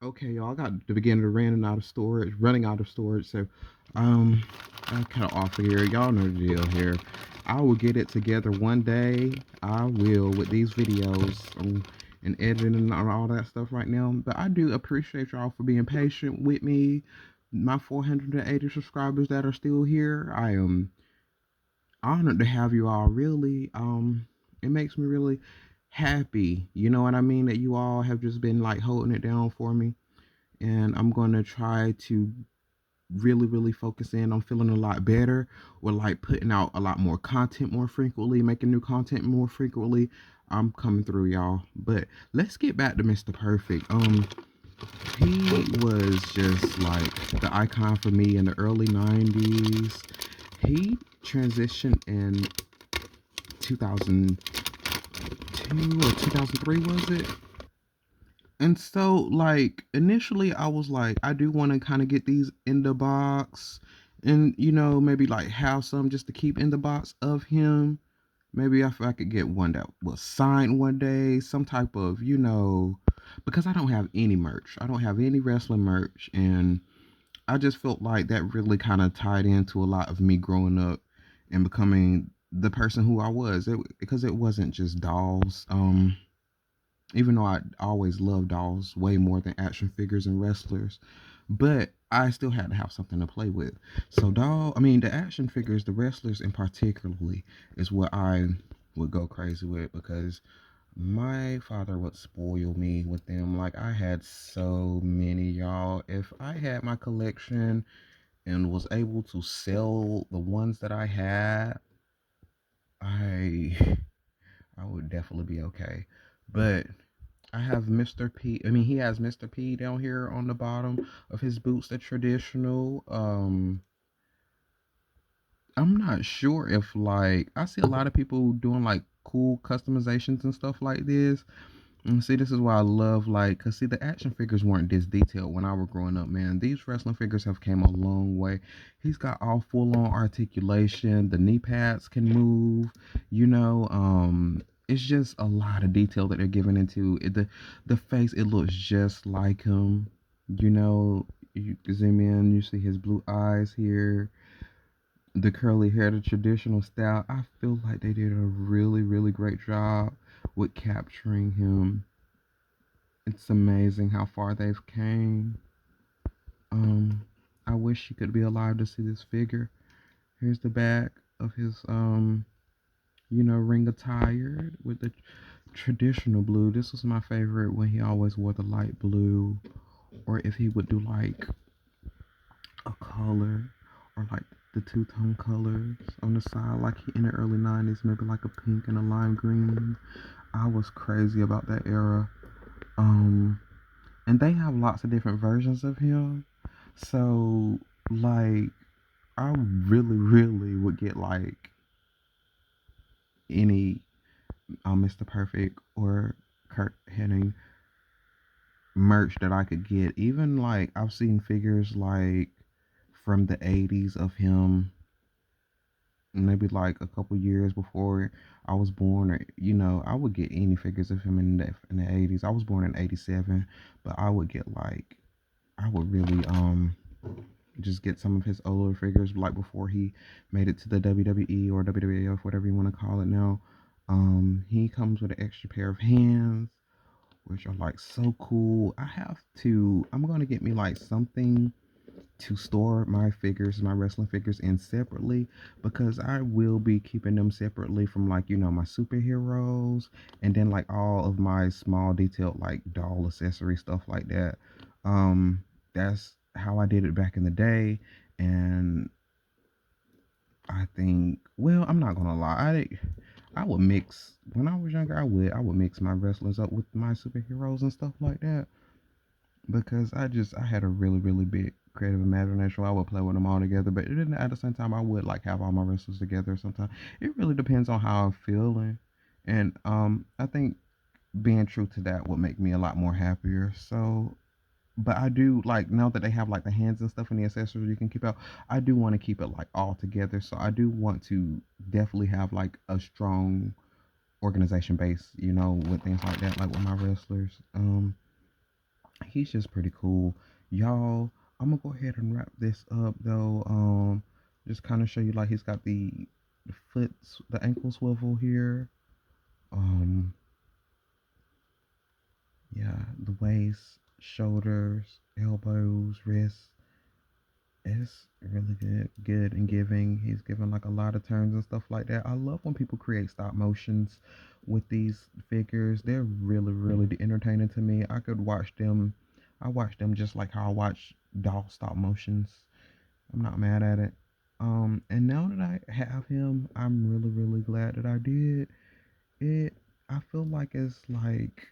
Okay, y'all, I got the beginning of running out of storage. So, um, I'm kind of off here. Y'all know the deal here. I will get it together one day. I will with these videos and editing and all that stuff right now. But I do appreciate y'all for being patient with me. My 480 subscribers that are still here. I am honored to have you all. Really, it makes me really happy. You know what I mean? That you all have just been like holding it down for me, and I'm gonna try to really focus in on feeling a lot better, or like putting out a lot more content more frequently, making new content more frequently. I'm coming through, y'all. But let's get back to Mr. Perfect. He was just like the icon for me in the early 90s. He transitioned in 2002 or 2003, was it? And so, like, initially, I was like, I do want to kind of get these in the box and, maybe like have some just to keep in the box of him. Maybe if I could get one that was signed one day, some type of, because I don't have any merch. I don't have any wrestling merch. And I just felt like that really kind of tied into a lot of me growing up and becoming the person who I was. Because it wasn't just dolls. Even though I always loved dolls way more than action figures and wrestlers, but I still had to have something to play with. So the action figures, the wrestlers in particularly, is what I would go crazy with because my father would spoil me with them. Like I had so many, y'all. If I had my collection and was able to sell the ones that I had, I I would definitely be okay. But I have Mr. P. I mean, he has Mr. P down here on the bottom of his boots, the traditional. I'm not sure if like I see a lot of people doing like cool customizations and stuff like this. And see, this is why I love like, cause see, the action figures weren't this detailed when I was growing up, man. These wrestling figures have came a long way. He's got all full on articulation. The knee pads can move. You know, it's just a lot of detail that they're giving into it. The face, it looks just like him. You know, you zoom in, you see his blue eyes here, the curly hair, the traditional style. I feel like they did a really great job with capturing him. It's amazing how far they've came. Um, I wish he could be alive to see this figure. Here's the back of his ring attire with the traditional blue. This was my favorite when he always wore the light blue, or if he would do like a color, or like the two-tone colors on the side, like in the early 90s, maybe like a pink and a lime green. I was crazy about that era. Um, and they have lots of different versions of him. So, like, I really would get like any Mr. Perfect or Kurt Hennig merch that I could get. Even like I've seen figures like from the 80s of him, maybe like a couple years before I was born, or I would get any figures of him in the 80s. I was born in 87, but I would get like I would really just get some of his older figures like before he made it to the WWE or WWF, whatever you want to call it now. He comes with an extra pair of hands, which are like so cool. I'm gonna get me like something to store my figures, my wrestling figures in separately, because I will be keeping them separately from like, my superheroes, and then like all of my small detailed like doll accessory stuff like that. That's how I did it back in the day. And I think, well, I'm not gonna lie. I would mix when I was younger. I would mix my wrestlers up with my superheroes and stuff like that, because I had a really big creative imagination. I would play with them all together, but then at the same time, I would like have all my wrestlers together. Sometimes it really depends on how I'm feeling, and I think being true to that would make me a lot more happier. So, but I do like now that they have like the hands and stuff and the accessories you can keep out. I do want to keep it like all together. So I do want to definitely have like a strong organization base, with things like that, like with my wrestlers. he's just pretty cool. Y'all, I'm gonna go ahead and wrap this up though. Just kind of show you like he's got the ankle swivel here. Um, yeah, the waist, shoulders, elbows, wrists. It's really good and giving. He's given like a lot of turns and stuff like that. I love when people create stop motions with these figures. They're really entertaining to me. I could watch them. I watch them just like how I watch doll stop motions. I'm not mad at it. And now that I have him, I'm really glad that I did it. I feel like it's like,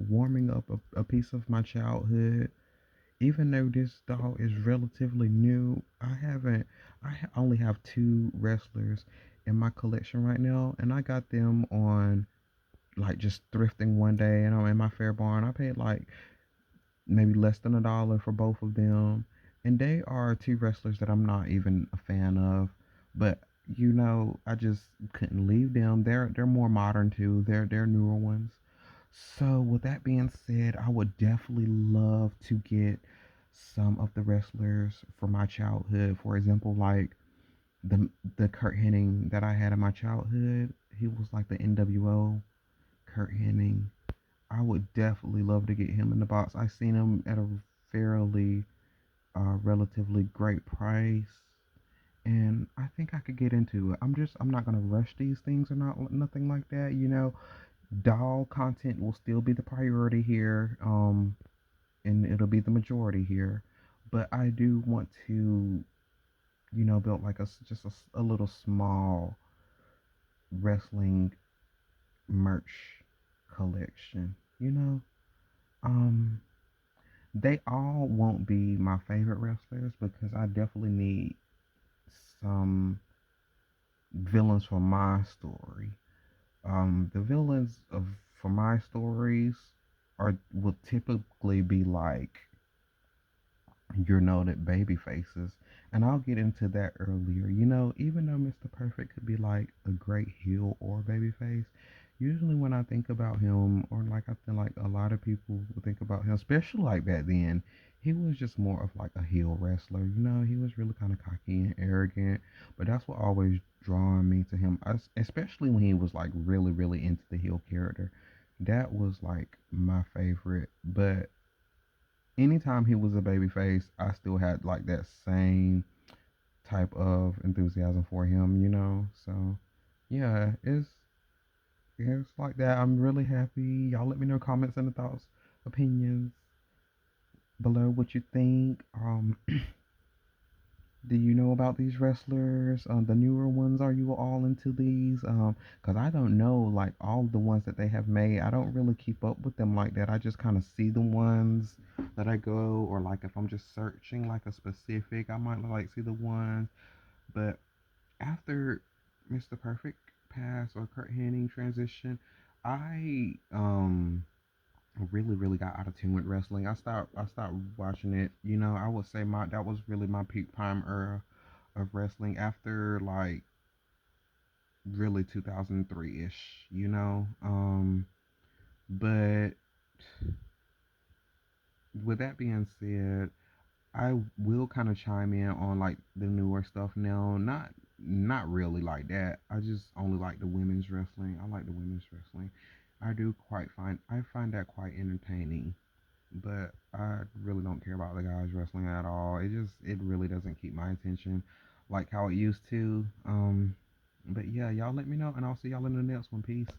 warming up a piece of my childhood. Even though this doll is relatively new, only have two wrestlers in my collection right now, and I got them on like just thrifting one day, and I'm in my fair barn. I paid like maybe less than $1 for both of them, and they are two wrestlers that I'm not even a fan of, but I just couldn't leave them. They're more modern too. They're newer ones. So with that being said, I would definitely love to get some of the wrestlers from my childhood. For example, like the the Kurt Hennig that I had in my childhood. He was like the NWO Kurt Hennig. I would definitely love to get him in the box. I seen him at a fairly relatively great price, and I think I could get into it. I'm not gonna rush these things or not nothing like that. Doll content will still be the priority here, and it'll be the majority here. But I do want to, build like a little small wrestling merch collection. Um, they all won't be my favorite wrestlers because I definitely need some villains for my story. The villains for my stories are will typically be like your noted baby faces. And I'll get into that earlier. Even though Mr. Perfect could be like a great heel or baby face, usually when I think about him, or like I feel like a lot of people would think about him, especially like back then, he was just more of like a heel wrestler. He was really kind of cocky and arrogant, but that's what always drawn me to him, especially when he was like really into the heel character. That was like my favorite. But anytime he was a baby face, I still had like that same type of enthusiasm for him. So yeah, it's like that. I'm really happy. Y'all let me know comments and the thoughts, opinions below what you think. Do you know about these wrestlers? The newer ones, are you all into these? Cause I don't know like all the ones that they have made. I don't really keep up with them like that. I just kind of see the ones that I go, or like if I'm just searching like a specific, I might like see the ones. But after Mr. Perfect pass or Kurt Hennig transition, I really got out of tune with wrestling. I stopped watching it. I would say my that was really my peak prime era of wrestling after like really 2003 ish. But with that being said, I will kind of chime in on like the newer stuff now. Not really like that. I just only like the women's wrestling. I like the women's wrestling. I find that quite entertaining. But I really don't care about the guys wrestling at all. It really doesn't keep my attention like how it used to. But yeah, y'all let me know, and I'll see y'all in the next one. Peace.